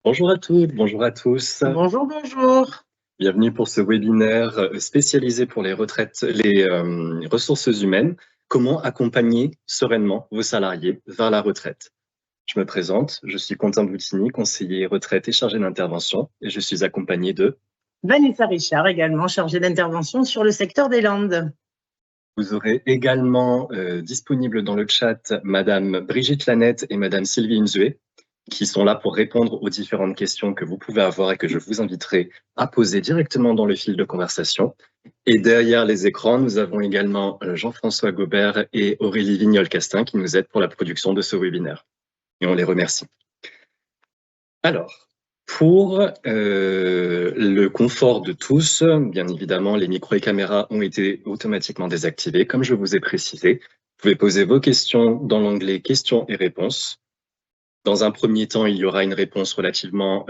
Bonjour à toutes, bonjour à tous. Bonjour, bonjour. Bienvenue pour ce webinaire spécialisé pour les retraites, les ressources humaines. Comment accompagner sereinement vos salariés vers la retraite? Je me présente, je suis Quentin Boutini, conseiller retraite et chargé d'intervention, et je suis accompagné de... Vanessa Richard, également chargée d'intervention sur le secteur des Landes. Vous aurez également disponible dans le chat Madame Brigitte Lanette et Madame Sylvie Nzué, qui sont là pour répondre aux différentes questions que vous pouvez avoir et que je vous inviterai à poser directement dans le fil de conversation. Et derrière les écrans, nous avons également Jean-François Gobert et Aurélie Vignol-Castin qui nous aident pour la production de ce webinaire. Et on les remercie. Alors, pour le confort de tous, bien évidemment, les micros et caméras ont été automatiquement désactivés, comme je vous ai précisé. Vous pouvez poser vos questions dans l'onglet questions et réponses. Dans un premier temps, il y aura une réponse relativement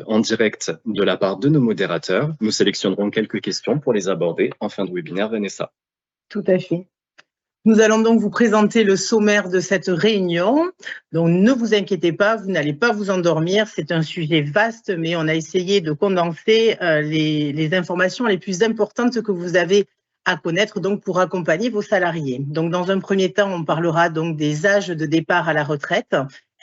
en direct de la part de nos modérateurs. Nous sélectionnerons quelques questions pour les aborder en fin de webinaire, Vanessa. Tout à fait. Nous allons donc vous présenter le sommaire de cette réunion. Donc, ne vous inquiétez pas, vous n'allez pas vous endormir. C'est un sujet vaste, mais on a essayé de condenser les informations les plus importantes que vous avez à connaître donc pour accompagner vos salariés. Donc, dans un premier temps, on parlera donc des âges de départ à la retraite,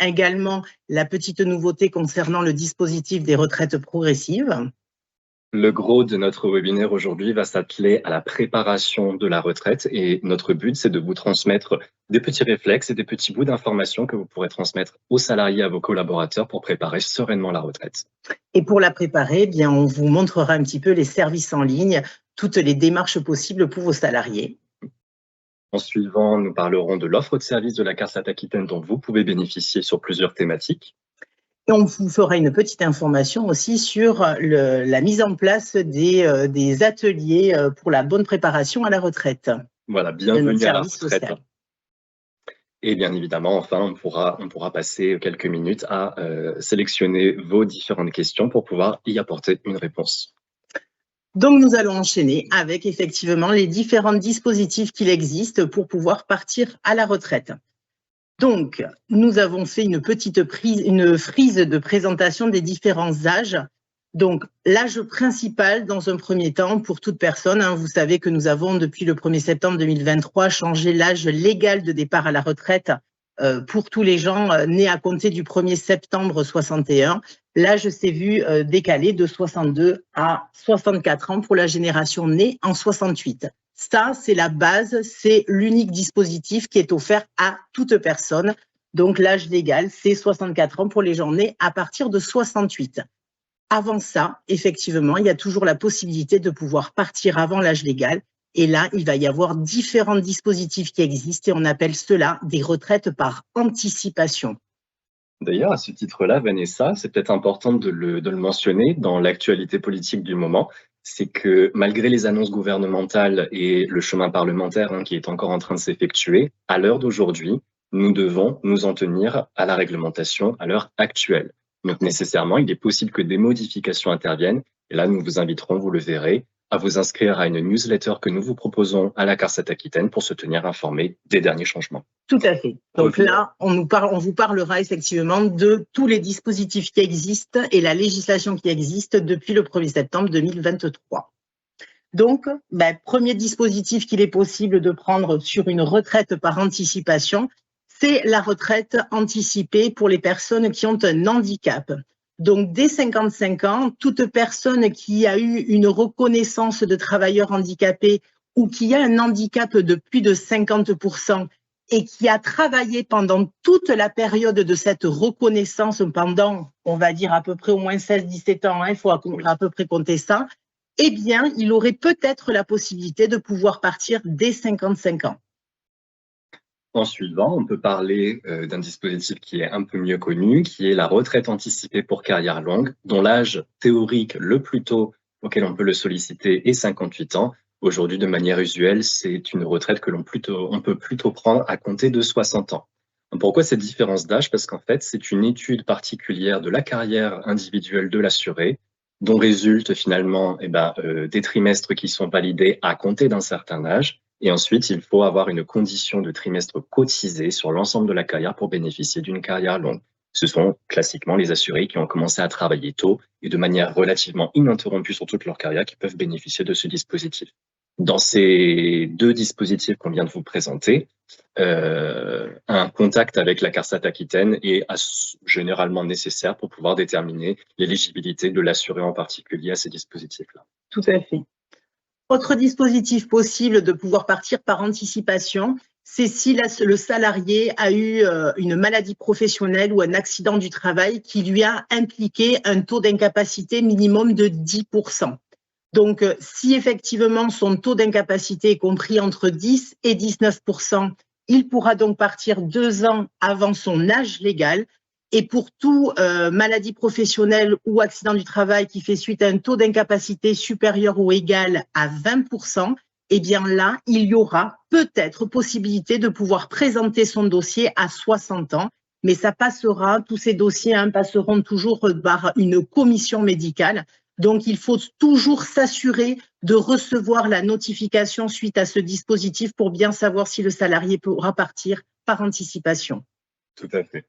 également la petite nouveauté concernant le dispositif des retraites progressives. Le gros de notre webinaire aujourd'hui va s'atteler à la préparation de la retraite et notre but, c'est de vous transmettre des petits réflexes et des petits bouts d'informations que vous pourrez transmettre aux salariés, à vos collaborateurs pour préparer sereinement la retraite. Et pour la préparer, eh bien, on vous montrera un petit peu les services en ligne, toutes les démarches possibles pour vos salariés. En suivant, nous parlerons de l'offre de service de la CARSAT Aquitaine dont vous pouvez bénéficier sur plusieurs thématiques. Et on vous fera une petite information aussi sur la mise en place des ateliers pour la bonne préparation à la retraite. Voilà, bienvenue à la retraite. Social. Et bien évidemment, enfin, on pourra passer quelques minutes à sélectionner vos différentes questions pour pouvoir y apporter une réponse. Donc, nous allons enchaîner avec effectivement les différents dispositifs qu'il existe pour pouvoir partir à la retraite. Donc, nous avons fait une frise de présentation des différents âges. Donc, l'âge principal, dans un premier temps, pour toute personne, vous savez que nous avons, depuis le 1er septembre 2023, changé l'âge légal de départ à la retraite pour tous les gens nés à compter du 1er septembre 61. L'âge s'est vu décalé de 62 à 64 ans pour la génération née en 68. Ça, c'est la base, c'est l'unique dispositif qui est offert à toute personne. Donc, l'âge légal, c'est 64 ans pour les gens nés à partir de 68. Avant ça, effectivement, il y a toujours la possibilité de pouvoir partir avant l'âge légal. Et là, il va y avoir différents dispositifs qui existent et on appelle cela des retraites par anticipation. D'ailleurs, à ce titre-là, Vanessa, c'est peut-être important de le mentionner dans l'actualité politique du moment, c'est que malgré les annonces gouvernementales et le chemin parlementaire qui est encore en train de s'effectuer, à l'heure d'aujourd'hui, nous devons nous en tenir à la réglementation à l'heure actuelle. Donc nécessairement, il est possible que des modifications interviennent. Et là, nous vous inviterons, vous le verrez, à vous inscrire à une newsletter que nous vous proposons à la CARSAT Aquitaine pour se tenir informé des derniers changements. Tout à fait. Donc là, on vous parlera effectivement de tous les dispositifs qui existent et la législation qui existe depuis le 1er septembre 2023. Donc, premier dispositif qu'il est possible de prendre sur une retraite par anticipation, c'est la retraite anticipée pour les personnes qui ont un handicap. Donc, dès 55 ans, toute personne qui a eu une reconnaissance de travailleur handicapé ou qui a un handicap de plus de 50% et qui a travaillé pendant toute la période de cette reconnaissance pendant, on va dire à peu près au moins 16-17 ans, il faut à peu près compter ça, eh bien, il aurait peut-être la possibilité de pouvoir partir dès 55 ans. En suivant, on peut parler d'un dispositif qui est un peu mieux connu, qui est la retraite anticipée pour carrière longue, dont l'âge théorique le plus tôt auquel on peut le solliciter est 58 ans. Aujourd'hui, de manière usuelle, c'est une retraite que on peut plutôt prendre à compter de 60 ans. Pourquoi cette différence d'âge? Parce qu'en fait, c'est une étude particulière de la carrière individuelle de l'assuré, dont résultent finalement des trimestres qui sont validés à compter d'un certain âge. Et ensuite, il faut avoir une condition de trimestre cotisé sur l'ensemble de la carrière pour bénéficier d'une carrière longue. Ce sont classiquement les assurés qui ont commencé à travailler tôt et de manière relativement ininterrompue sur toute leur carrière qui peuvent bénéficier de ce dispositif. Dans ces deux dispositifs qu'on vient de vous présenter, un contact avec la CARSAT Aquitaine est généralement nécessaire pour pouvoir déterminer l'éligibilité de l'assuré en particulier à ces dispositifs-là. Tout à fait. Autre dispositif possible de pouvoir partir par anticipation, c'est si le salarié a eu une maladie professionnelle ou un accident du travail qui lui a impliqué un taux d'incapacité minimum de 10%. Donc, si effectivement son taux d'incapacité est compris entre 10 et 19%, il pourra donc partir 2 ans avant son âge légal. Et pour tout maladie professionnelle ou accident du travail qui fait suite à un taux d'incapacité supérieur ou égal à 20%, eh bien là, il y aura peut-être possibilité de pouvoir présenter son dossier à 60 ans. Mais ça passera, tous ces dossiers passeront toujours par une commission médicale. Donc, il faut toujours s'assurer de recevoir la notification suite à ce dispositif pour bien savoir si le salarié pourra partir par anticipation. Tout à fait.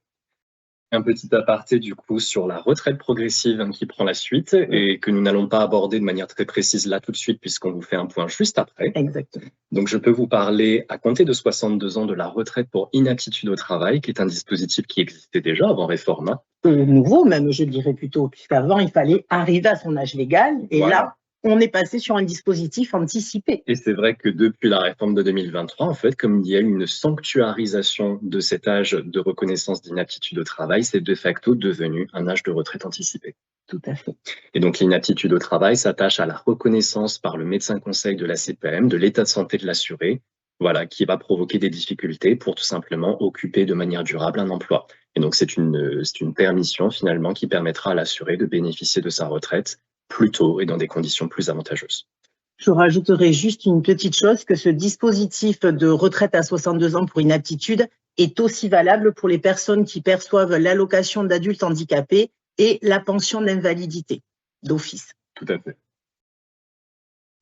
Un petit aparté du coup sur la retraite progressive qui prend la suite et que nous n'allons pas aborder de manière très précise là tout de suite puisqu'on vous fait un point juste après. Exactement. Donc je peux vous parler à compter de 62 ans de la retraite pour inaptitude au travail qui est un dispositif qui existait déjà avant réforme. Nouveau même je dirais plutôt puisqu'avant il fallait arriver à son âge légal et voilà. Là on est passé sur un dispositif anticipé. Et c'est vrai que depuis la réforme de 2023, en fait, comme il y a eu une sanctuarisation de cet âge de reconnaissance d'inaptitude au travail, c'est de facto devenu un âge de retraite anticipé. Tout à fait. Et donc l'inaptitude au travail s'attache à la reconnaissance par le médecin conseil de la CPAM de l'état de santé de l'assuré, voilà, qui va provoquer des difficultés pour tout simplement occuper de manière durable un emploi. Et donc c'est une permission finalement qui permettra à l'assuré de bénéficier de sa retraite plus tôt et dans des conditions plus avantageuses. Je rajouterai juste une petite chose, que ce dispositif de retraite à 62 ans pour inaptitude est aussi valable pour les personnes qui perçoivent l'allocation d'adulte handicapé et la pension d'invalidité d'office. Tout à fait.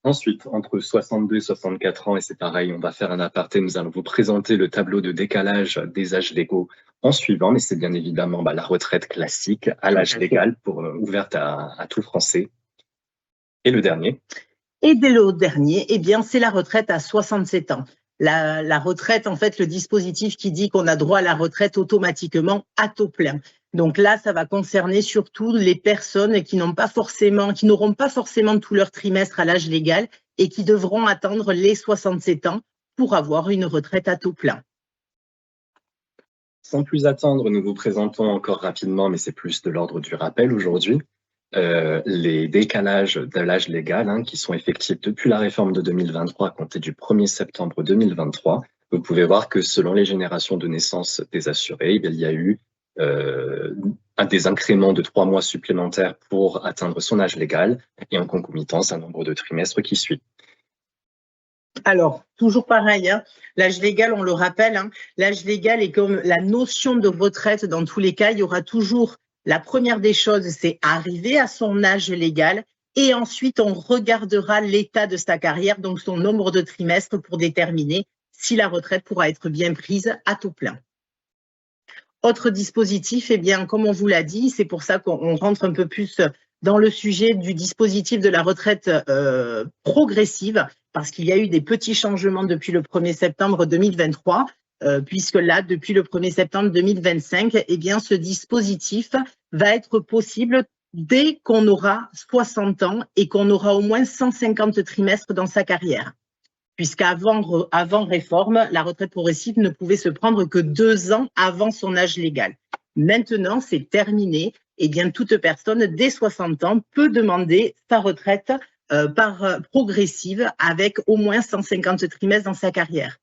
Ensuite, entre 62 et 64 ans, et c'est pareil, on va faire un aparté, nous allons vous présenter le tableau de décalage des âges légaux en suivant, mais c'est bien évidemment la retraite classique à l'âge légal ouverte à tout Français. Et le dernier. Et dès le dernier, eh bien, c'est la retraite à 67 ans. La retraite, en fait, le dispositif qui dit qu'on a droit à la retraite automatiquement à taux plein. Donc là, ça va concerner surtout les personnes qui n'auront pas forcément tout leur trimestre à l'âge légal et qui devront attendre les 67 ans pour avoir une retraite à taux plein. Sans plus attendre, nous vous présentons encore rapidement, mais c'est plus de l'ordre du rappel aujourd'hui, les décalages de l'âge légal qui sont effectifs depuis la réforme de 2023 à compter du 1er septembre 2023. Vous pouvez voir que selon les générations de naissance des assurés, il y a eu des incréments de 3 mois supplémentaires pour atteindre son âge légal et en concomitance un nombre de trimestres qui suit. Alors, toujours pareil, l'âge légal, on le rappelle, l'âge légal est comme la notion de retraite dans tous les cas, il y aura toujours. La première des choses, c'est arriver à son âge légal et ensuite on regardera l'état de sa carrière, donc son nombre de trimestres pour déterminer si la retraite pourra être bien prise à taux plein. Autre dispositif, eh bien, comme on vous l'a dit, c'est pour ça qu'on rentre un peu plus dans le sujet du dispositif de la retraite progressive, parce qu'il y a eu des petits changements depuis le 1er septembre 2023. Puisque là, depuis le 1er septembre 2025, eh bien, ce dispositif va être possible dès qu'on aura 60 ans et qu'on aura au moins 150 trimestres dans sa carrière. Puisqu'avant réforme, la retraite progressive ne pouvait se prendre que 2 ans avant son âge légal. Maintenant, c'est terminé. Eh bien, toute personne dès 60 ans peut demander sa retraite progressive avec au moins 150 trimestres dans sa carrière.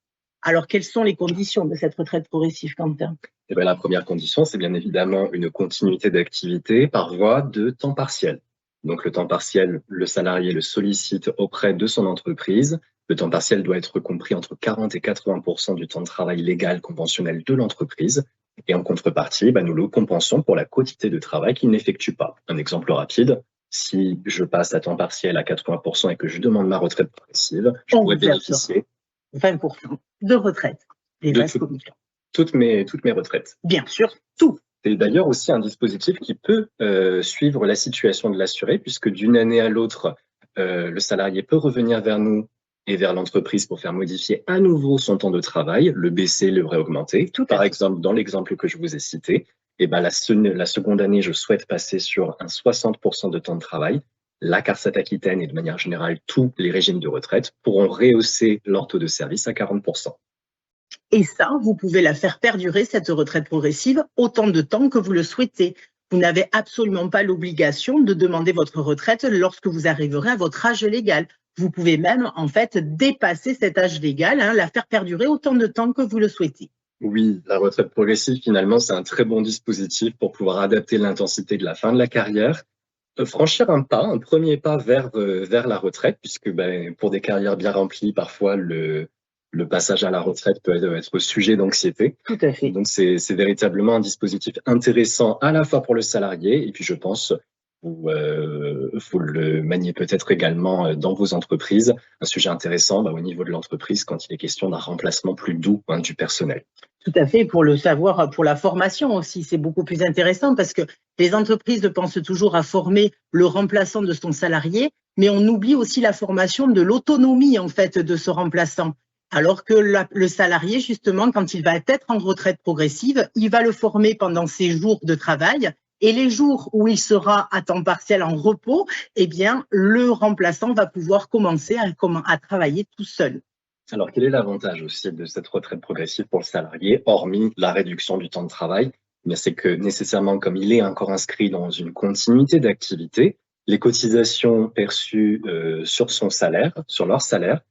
Alors, quelles sont les conditions de cette retraite progressive, Quentin? Eh bien, la première condition, c'est bien évidemment une continuité d'activité par voie de temps partiel. Donc, le temps partiel, le salarié le sollicite auprès de son entreprise. Le temps partiel doit être compris entre 40 et 80% du temps de travail légal conventionnel de l'entreprise. Et en contrepartie, nous le compensons pour la quotité de travail qu'il n'effectue pas. Un exemple rapide, si je passe à temps partiel à 80% et que je demande ma retraite progressive, je pourrais bénéficier 20% de retraite. Toutes mes retraites. Bien sûr, tout. C'est d'ailleurs aussi un dispositif qui peut suivre la situation de l'assuré, puisque d'une année à l'autre, le salarié peut revenir vers nous et vers l'entreprise pour faire modifier à nouveau son temps de travail, le baisser, le réaugmenter. Par exemple, dans l'exemple que je vous ai cité, eh ben, la seconde année, je souhaite passer sur un 60% de temps de travail. La CARSAT Aquitaine et de manière générale, tous les régimes de retraite pourront rehausser leur taux de service à 40%. Et ça, vous pouvez la faire perdurer, cette retraite progressive, autant de temps que vous le souhaitez. Vous n'avez absolument pas l'obligation de demander votre retraite lorsque vous arriverez à votre âge légal. Vous pouvez même, en fait, dépasser cet âge légal, la faire perdurer autant de temps que vous le souhaitez. Oui, la retraite progressive, finalement, c'est un très bon dispositif pour pouvoir adapter l'intensité de la fin de la carrière, franchir un premier pas vers la retraite, puisque pour des carrières bien remplies, parfois le passage à la retraite peut être sujet d'anxiété. Tout à fait. Donc, c'est véritablement un dispositif intéressant à la fois pour le salarié, et puis je pense vous le maniez peut-être également dans vos entreprises. Un sujet intéressant au niveau de l'entreprise quand il est question d'un remplacement plus doux du personnel. Tout à fait, pour le savoir, pour la formation aussi, c'est beaucoup plus intéressant parce que les entreprises pensent toujours à former le remplaçant de son salarié, mais on oublie aussi la formation de l'autonomie en fait de ce remplaçant. Alors que le salarié, justement, quand il va être en retraite progressive, il va le former pendant ses jours de travail. Et les jours où il sera à temps partiel en repos, eh bien, le remplaçant va pouvoir commencer à travailler tout seul. Alors, quel est l'avantage aussi de cette retraite progressive pour le salarié, hormis la réduction du temps de travail? C'est que nécessairement, comme il est encore inscrit dans une continuité d'activité, les cotisations perçues sur leur salaire,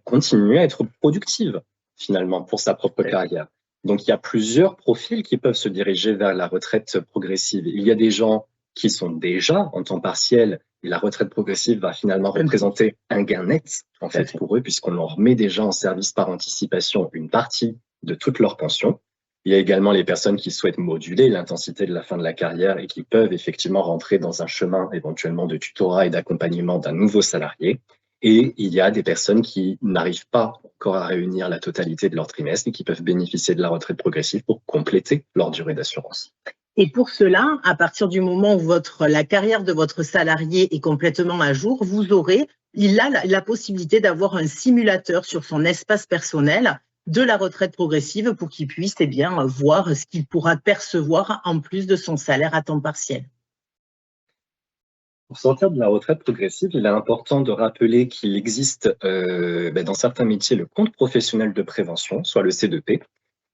continuent à être productives finalement pour sa propre carrière. Donc, il y a plusieurs profils qui peuvent se diriger vers la retraite progressive. Il y a des gens qui sont déjà en temps partiel, et la retraite progressive va finalement représenter un gain net en fait pour eux, puisqu'on leur met déjà en service par anticipation une partie de toute leur pension. Il y a également les personnes qui souhaitent moduler l'intensité de la fin de la carrière et qui peuvent effectivement rentrer dans un chemin éventuellement de tutorat et d'accompagnement d'un nouveau salarié. Et il y a des personnes qui n'arrivent pas encore à réunir la totalité de leur trimestre et qui peuvent bénéficier de la retraite progressive pour compléter leur durée d'assurance. Et pour cela, à partir du moment où la carrière de votre salarié est complètement à jour, vous aurez la possibilité d'avoir un simulateur sur son espace personnel de la retraite progressive pour qu'il puisse voir ce qu'il pourra percevoir en plus de son salaire à temps partiel. Pour sortir de la retraite progressive, il est important de rappeler qu'il existe dans certains métiers le compte professionnel de prévention, soit le C2P.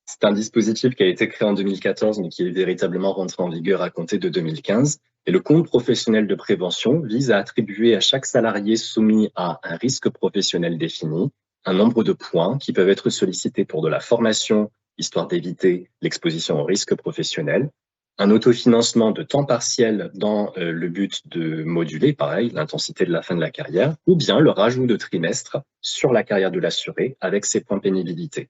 C'est un dispositif qui a été créé en 2014, mais qui est véritablement rentré en vigueur à compter de 2015. Et le compte professionnel de prévention vise à attribuer à chaque salarié soumis à un risque professionnel défini un nombre de points qui peuvent être sollicités pour de la formation, histoire d'éviter l'exposition au risque professionnel, un autofinancement de temps partiel dans le but de moduler, pareil, l'intensité de la fin de la carrière, ou bien le rajout de trimestres sur la carrière de l'assuré avec ses points pénibilité.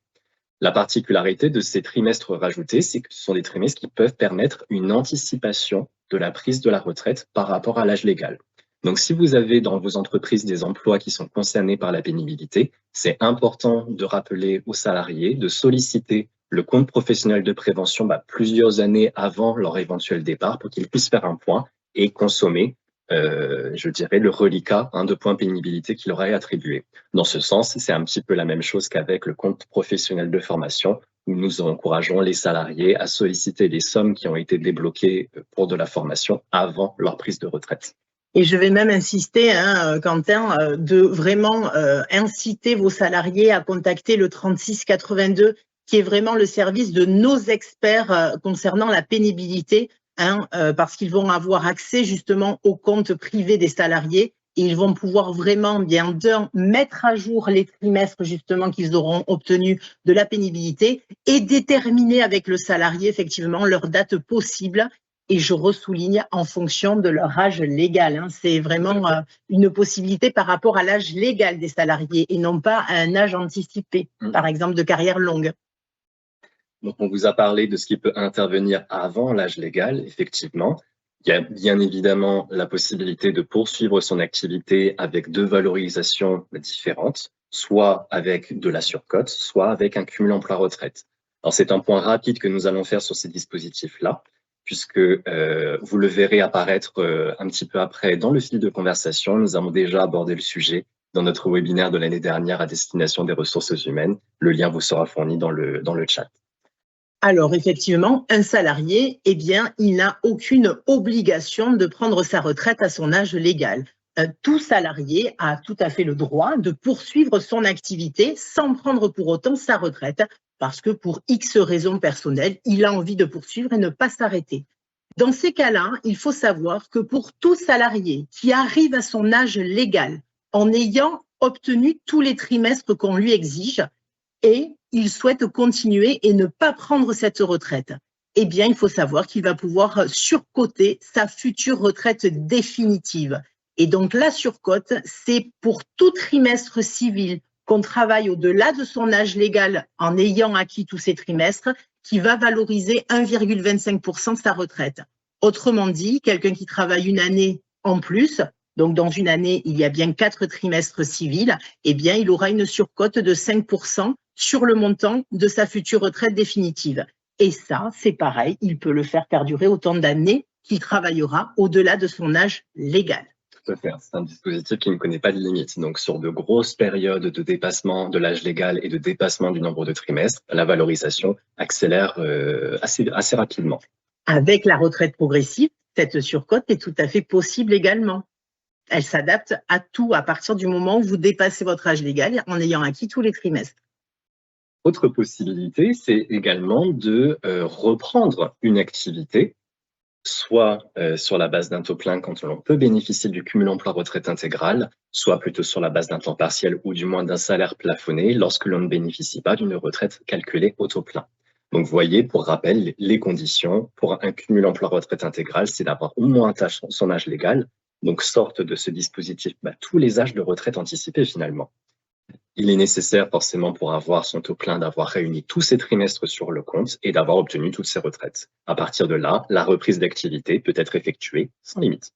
La particularité de ces trimestres rajoutés, c'est que ce sont des trimestres qui peuvent permettre une anticipation de la prise de la retraite par rapport à l'âge légal. Donc, si vous avez dans vos entreprises des emplois qui sont concernés par la pénibilité, c'est important de rappeler aux salariés de solliciter le compte professionnel de prévention plusieurs années avant leur éventuel départ pour qu'ils puissent faire un point et consommer, je dirais, le reliquat de points pénibilité qui leur est attribué. Dans ce sens, c'est un petit peu la même chose qu'avec le compte professionnel de formation, où nous encourageons les salariés à solliciter les sommes qui ont été débloquées pour de la formation avant leur prise de retraite. Et je vais même insister, Quentin, de vraiment inciter vos salariés à contacter le 3682, qui est vraiment le service de nos experts concernant la pénibilité, parce qu'ils vont avoir accès justement au compte privé des salariés et ils vont pouvoir vraiment mettre à jour les trimestres justement qu'ils auront obtenus de la pénibilité et déterminer avec le salarié effectivement leur date possible. Et je ressouligne en fonction de leur âge légal. C'est vraiment une possibilité par rapport à l'âge légal des salariés et non pas à un âge anticipé, par exemple de carrière longue. Donc, on vous a parlé de ce qui peut intervenir avant l'âge légal, effectivement. Il y a bien évidemment la possibilité de poursuivre son activité avec deux valorisations différentes, soit avec de la surcote, soit avec un cumul emploi-retraite. Alors, c'est un point rapide que nous allons faire sur ces dispositifs-là. puisque vous le verrez apparaître un petit peu après dans le fil de conversation. Nous avons déjà abordé le sujet dans notre webinaire de l'année dernière à destination des ressources humaines. Le lien vous sera fourni dans le chat. Alors, effectivement, un salarié, eh bien, il n'a aucune obligation de prendre sa retraite à son âge légal. Tout salarié a tout à fait le droit de poursuivre son activité sans prendre pour autant sa retraite, parce que pour X raisons personnelles, il a envie de poursuivre et ne pas s'arrêter. Dans ces cas-là, il faut savoir que pour tout salarié qui arrive à son âge légal en ayant obtenu tous les trimestres qu'on lui exige et il souhaite continuer et ne pas prendre cette retraite, eh bien, il faut savoir qu'il va pouvoir surcoter sa future retraite définitive. Et donc, la surcote, c'est pour tout trimestre civil qu'on travaille au-delà de son âge légal en ayant acquis tous ces trimestres, qui va valoriser 1,25% de sa retraite. Autrement dit, quelqu'un qui travaille une année en plus, donc dans une année, il y a bien 4 trimestres civils, eh bien, il aura une surcote de 5% sur le montant de sa future retraite définitive. Et ça, c'est pareil, il peut le faire perdurer autant d'années qu'il travaillera au-delà de son âge légal. Tout à fait. C'est un dispositif qui ne connaît pas de limite. Donc, sur de grosses périodes de dépassement de l'âge légal et de dépassement du nombre de trimestres, la valorisation accélère assez rapidement. Avec la retraite progressive, cette surcote est tout à fait possible également. Elle s'adapte à tout à partir du moment où vous dépassez votre âge légal en ayant acquis tous les trimestres. Autre possibilité, c'est également de reprendre une activité, soit sur la base d'un taux plein quand l'on peut bénéficier du cumul emploi-retraite intégral, soit plutôt sur la base d'un temps partiel ou du moins d'un salaire plafonné lorsque l'on ne bénéficie pas d'une retraite calculée au taux plein. Donc, vous voyez, pour rappel, les conditions pour un cumul emploi-retraite intégral, c'est d'avoir au moins son âge légal, donc sortent de ce dispositif tous les âges de retraite anticipés finalement. Il est nécessaire forcément pour avoir son taux plein d'avoir réuni tous ses trimestres sur le compte et d'avoir obtenu toutes ses retraites. À partir de là, la reprise d'activité peut être effectuée sans limite.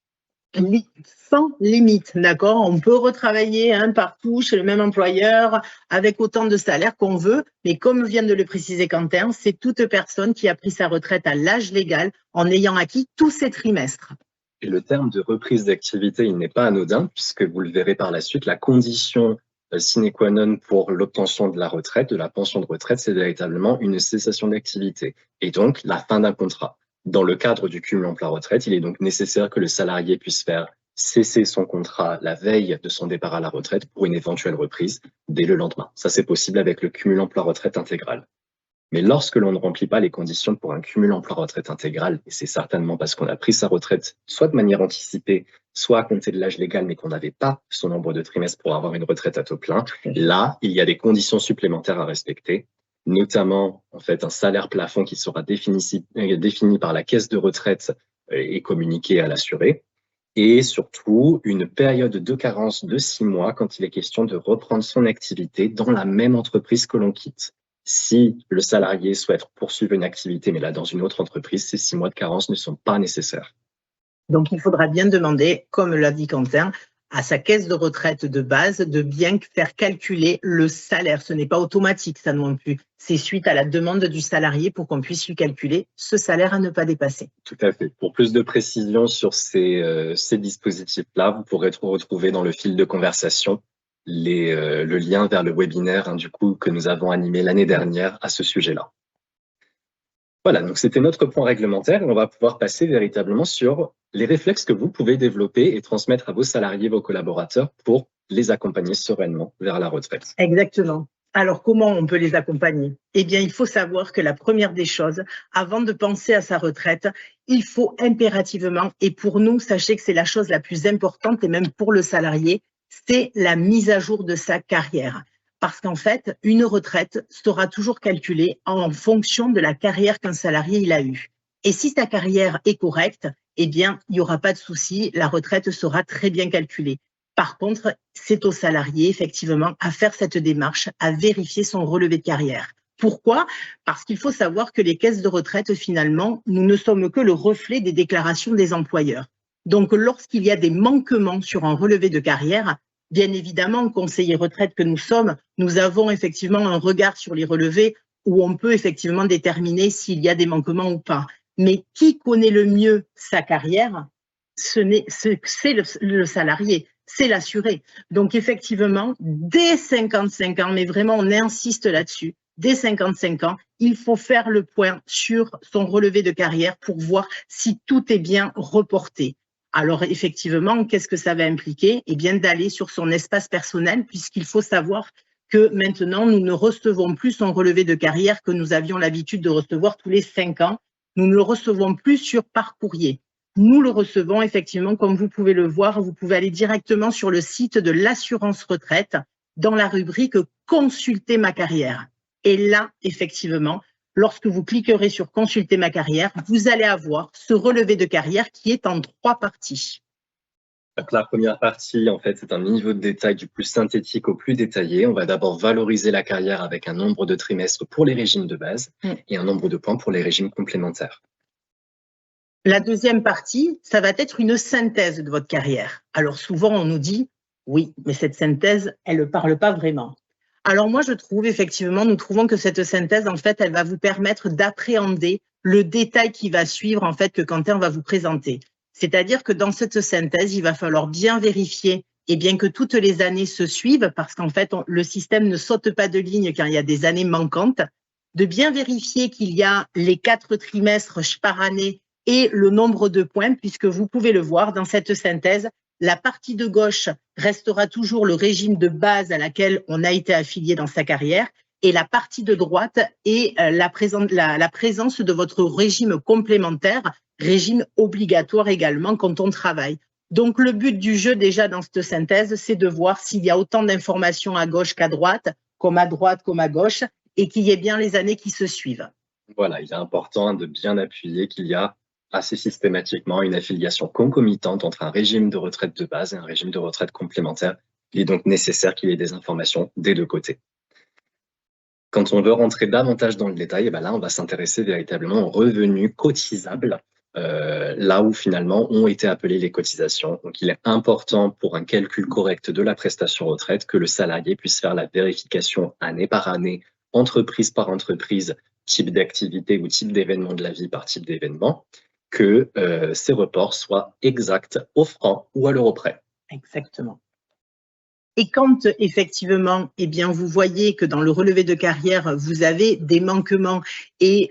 Sans limite, d'accord. On peut retravailler partout chez le même employeur avec autant de salaire qu'on veut, mais comme vient de le préciser Quentin, c'est toute personne qui a pris sa retraite à l'âge légal en ayant acquis tous ses trimestres. Et le terme de reprise d'activité, il n'est pas anodin, puisque vous le verrez par la suite, la condition sine qua non pour l'obtention de la retraite, de la pension de retraite, c'est véritablement une cessation d'activité et donc la fin d'un contrat. Dans le cadre du cumul emploi-retraite, il est donc nécessaire que le salarié puisse faire cesser son contrat la veille de son départ à la retraite pour une éventuelle reprise dès le lendemain. Ça, c'est possible avec le cumul emploi-retraite intégral. Mais lorsque l'on ne remplit pas les conditions pour un cumul emploi-retraite intégral, et c'est certainement parce qu'on a pris sa retraite soit de manière anticipée, soit à compter de l'âge légal, mais qu'on n'avait pas son nombre de trimestres pour avoir une retraite à taux plein, là, il y a des conditions supplémentaires à respecter, notamment en fait un salaire plafond qui sera défini par la caisse de retraite et communiqué à l'assuré, et surtout une période de carence de 6 mois quand il est question de reprendre son activité dans la même entreprise que l'on quitte. Si le salarié souhaite poursuivre une activité, mais là dans une autre entreprise, ces 6 mois de carence ne sont pas nécessaires. Donc, il faudra bien demander, comme l'a dit Quentin, à sa caisse de retraite de base de bien faire calculer le salaire. Ce n'est pas automatique, ça non plus. C'est suite à la demande du salarié pour qu'on puisse lui calculer ce salaire à ne pas dépasser. Tout à fait. Pour plus de précision sur ces dispositifs-là, vous pourrez retrouver dans le fil de conversation le lien vers le webinaire du coup, que nous avons animé l'année dernière à ce sujet-là. Voilà, donc c'était notre point réglementaire et on va pouvoir passer véritablement sur les réflexes que vous pouvez développer et transmettre à vos salariés, vos collaborateurs pour les accompagner sereinement vers la retraite. Exactement. Alors, comment on peut les accompagner? Eh bien, il faut savoir que la première des choses, avant de penser à sa retraite, il faut impérativement, et pour nous, sachez que c'est la chose la plus importante et même pour le salarié, c'est la mise à jour de sa carrière. Parce qu'en fait, une retraite sera toujours calculée en fonction de la carrière qu'un salarié il a eue. Et si sa carrière est correcte, eh bien, il n'y aura pas de souci, la retraite sera très bien calculée. Par contre, c'est au salarié, effectivement, à faire cette démarche, à vérifier son relevé de carrière. Pourquoi? Parce qu'il faut savoir que les caisses de retraite, finalement, nous ne sommes que le reflet des déclarations des employeurs. Donc, lorsqu'il y a des manquements sur un relevé de carrière, bien évidemment, conseiller retraite que nous sommes, nous avons effectivement un regard sur les relevés où on peut effectivement déterminer s'il y a des manquements ou pas. Mais qui connaît le mieux sa carrière? C'est le salarié, c'est l'assuré. Donc effectivement, dès 55 ans, mais vraiment on insiste là-dessus, dès 55 ans, il faut faire le point sur son relevé de carrière pour voir si tout est bien reporté. Alors effectivement, qu'est-ce que ça va impliquer? Eh bien d'aller sur son espace personnel, puisqu'il faut savoir que maintenant, nous ne recevons plus son relevé de carrière que nous avions l'habitude de recevoir tous les 5 ans. Nous ne le recevons plus par courrier. Nous le recevons effectivement, comme vous pouvez le voir, vous pouvez aller directement sur le site de l'assurance retraite dans la rubrique « Consulter ma carrière ». Et là, effectivement, lorsque vous cliquerez sur « Consulter ma carrière », vous allez avoir ce relevé de carrière qui est en 3 parties. Donc, la première partie, en fait, c'est un niveau de détail du plus synthétique au plus détaillé. On va d'abord valoriser la carrière avec un nombre de trimestres pour les régimes de base et un nombre de points pour les régimes complémentaires. La deuxième partie, ça va être une synthèse de votre carrière. Alors souvent, on nous dit, oui, mais cette synthèse, elle ne parle pas vraiment. Alors moi, je trouve effectivement, nous trouvons que cette synthèse, en fait, elle va vous permettre d'appréhender le détail qui va suivre, en fait, que Quentin va vous présenter. C'est-à-dire que dans cette synthèse, il va falloir bien vérifier, et bien que toutes les années se suivent, parce qu'en fait, le système ne saute pas de ligne quand il y a des années manquantes, de bien vérifier qu'il y a les 4 trimestres par année et le nombre de points, puisque vous pouvez le voir dans cette synthèse, la partie de gauche restera toujours le régime de base à laquelle on a été affilié dans sa carrière, et la partie de droite est la présence de votre régime complémentaire, régime obligatoire également quand on travaille. Donc le but du jeu déjà dans cette synthèse, c'est de voir s'il y a autant d'informations à gauche qu'à droite, comme à gauche, et qu'il y ait bien les années qui se suivent. Voilà, il est important de bien appuyer qu'il y a assez systématiquement une affiliation concomitante entre un régime de retraite de base et un régime de retraite complémentaire. Il est donc nécessaire qu'il y ait des informations des 2 côtés. Quand on veut rentrer davantage dans le détail, et bien là, on va s'intéresser véritablement aux revenus cotisables, là où finalement ont été appelées les cotisations. Donc, il est important pour un calcul correct de la prestation retraite que le salarié puisse faire la vérification année par année, entreprise par entreprise, type d'activité ou type d'événement de la vie par type d'événement, que ces reports soient exacts au franc ou à l'euro près. Exactement. Et quand effectivement, eh bien, vous voyez que dans le relevé de carrière, vous avez des manquements et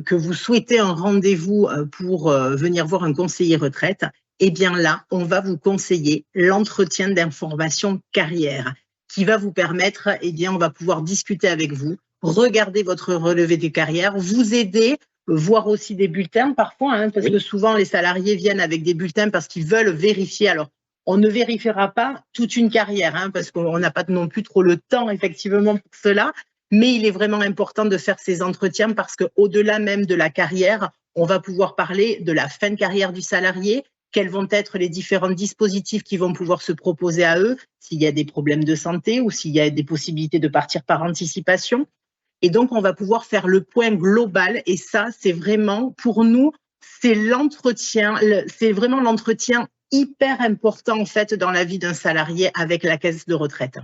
que vous souhaitez un rendez-vous pour venir voir un conseiller retraite, eh bien là, on va vous conseiller l'entretien d'information carrière qui va vous permettre, eh bien, on va pouvoir discuter avec vous, regarder votre relevé de carrière, vous aider, voir aussi des bulletins parfois, hein, parce que souvent les salariés viennent avec des bulletins parce qu'ils veulent vérifier. Alors, on ne vérifiera pas toute une carrière, hein, parce qu'on n'a pas non plus trop le temps, effectivement, pour cela. Mais il est vraiment important de faire ces entretiens parce qu'au-delà même de la carrière, on va pouvoir parler de la fin de carrière du salarié, quels vont être les différents dispositifs qui vont pouvoir se proposer à eux, s'il y a des problèmes de santé ou s'il y a des possibilités de partir par anticipation. Et donc, on va pouvoir faire le point global. Et ça, c'est vraiment, pour nous, c'est l'entretien, c'est vraiment l'entretien hyper important en fait dans la vie d'un salarié avec la caisse de retraite.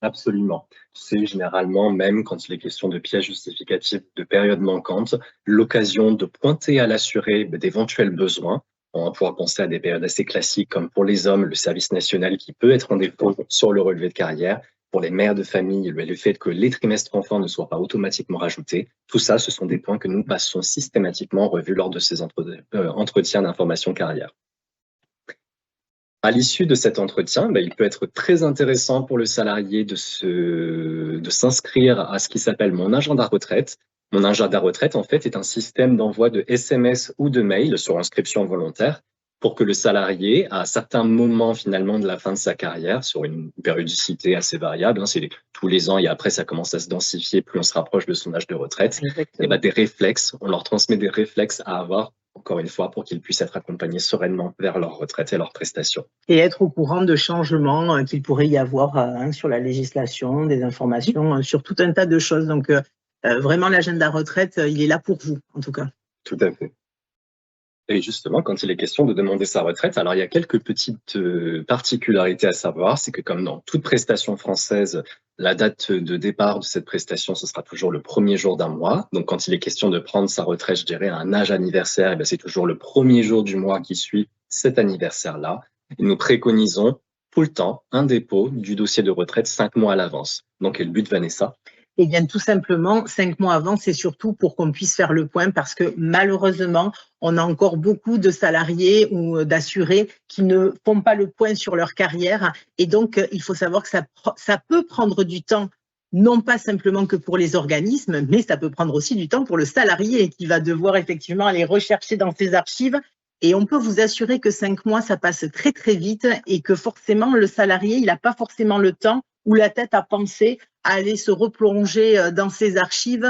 Absolument. C'est généralement, même quand il est question de pièces justificatives de période manquante, l'occasion de pointer à l'assuré d'éventuels besoins. On va pouvoir penser à des périodes assez classiques comme pour les hommes, le service national qui peut être en défaut sur le relevé de carrière. Pour les mères de famille, le fait que les trimestres enfants ne soient pas automatiquement rajoutés. Tout ça, ce sont des points que nous passons systématiquement en revue lors de ces entretiens d'information carrière. À l'issue de cet entretien, il peut être très intéressant pour le salarié de s'inscrire à ce qui s'appelle mon agenda retraite. Mon agenda retraite, en fait, est un système d'envoi de SMS ou de mail sur inscription volontaire pour que le salarié, à certains moments finalement de la fin de sa carrière, sur une périodicité assez variable, c'est tous les ans et après ça commence à se densifier, plus on se rapproche de son âge de retraite, et des réflexes, on leur transmet des réflexes à avoir, encore une fois, pour qu'ils puissent être accompagnés sereinement vers leur retraite et leurs prestations. Et être au courant de changements qu'il pourrait y avoir sur la législation, des informations, sur tout un tas de choses. Donc, vraiment, l'agenda retraite, il est là pour vous, en tout cas. Tout à fait. Et justement, quand il est question de demander sa retraite, alors il y a quelques petites particularités à savoir, c'est que comme dans toute prestation française, la date de départ de cette prestation, ce sera toujours le premier jour d'un mois. Donc quand il est question de prendre sa retraite, je dirais, à un âge anniversaire, c'est toujours le premier jour du mois qui suit cet anniversaire-là. Et nous préconisons tout le temps un dépôt du dossier de retraite 5 mois à l'avance. Donc quel but, Vanessa? Eh bien, tout simplement, 5 mois avant, c'est surtout pour qu'on puisse faire le point parce que malheureusement, on a encore beaucoup de salariés ou d'assurés qui ne font pas le point sur leur carrière. Et donc, il faut savoir que ça peut prendre du temps, non pas simplement que pour les organismes, mais ça peut prendre aussi du temps pour le salarié qui va devoir effectivement aller rechercher dans ses archives. Et on peut vous assurer que 5 mois, ça passe très, très vite et que forcément, le salarié, il n'a pas forcément le temps ou la tête à penser à aller se replonger dans ses archives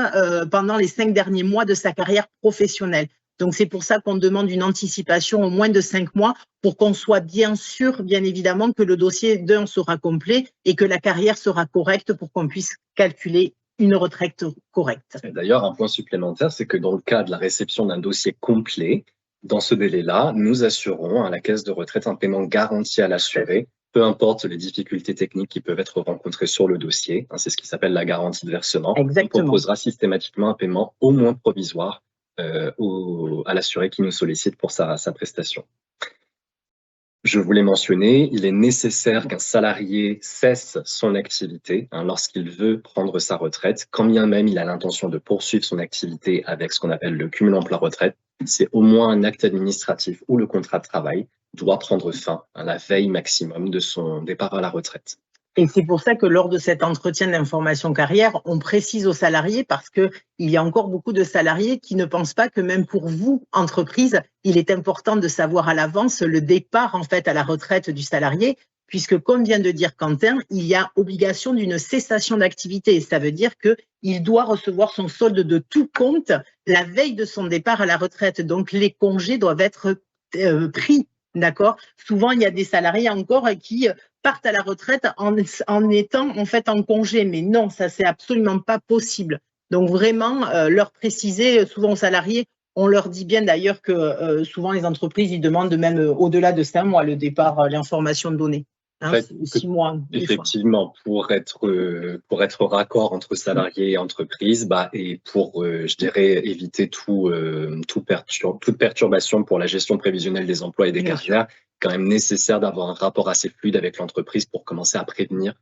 pendant les 5 derniers mois de sa carrière professionnelle. Donc, c'est pour ça qu'on demande une anticipation au moins de 5 mois pour qu'on soit bien sûr, bien évidemment, que le dossier d'un sera complet et que la carrière sera correcte pour qu'on puisse calculer une retraite correcte. D'ailleurs, un point supplémentaire, c'est que dans le cas de la réception d'un dossier complet, dans ce délai-là, nous assurons à la caisse de retraite un paiement garanti à l'assuré, peu importe les difficultés techniques qui peuvent être rencontrées sur le dossier. C'est ce qui s'appelle la garantie de versement. Exactement. On proposera systématiquement un paiement au moins provisoire à l'assuré qui nous sollicite pour sa prestation. Je voulais mentionner, il est nécessaire qu'un salarié cesse son activité lorsqu'il veut prendre sa retraite, quand bien même il a l'intention de poursuivre son activité avec ce qu'on appelle le cumul emploi-retraite. C'est au moins un acte administratif ou le contrat de travail doit prendre fin à la veille maximum de son départ à la retraite. Et c'est pour ça que lors de cet entretien d'information carrière, on précise aux salariés parce qu'il y a encore beaucoup de salariés qui ne pensent pas que même pour vous, entreprise, il est important de savoir à l'avance le départ en fait à la retraite du salarié, puisque comme vient de dire Quentin, il y a obligation d'une cessation d'activité. Ça veut dire qu'il doit recevoir son solde de tout compte la veille de son départ à la retraite. Donc les congés doivent être pris. D'accord. Souvent, il y a des salariés encore qui partent à la retraite en étant en fait en congé, mais non, ça c'est absolument pas possible. Donc vraiment, leur préciser souvent aux salariés, on leur dit bien d'ailleurs que souvent les entreprises ils demandent même au-delà de 5 mois le départ, l'information donnée. 6 mois. Effectivement, pour être raccord entre salariés et entreprises, et pour, je dirais, éviter toute perturbation pour la gestion prévisionnelle des emplois et des carrières, quand même nécessaire d'avoir un rapport assez fluide avec l'entreprise pour commencer à prévenir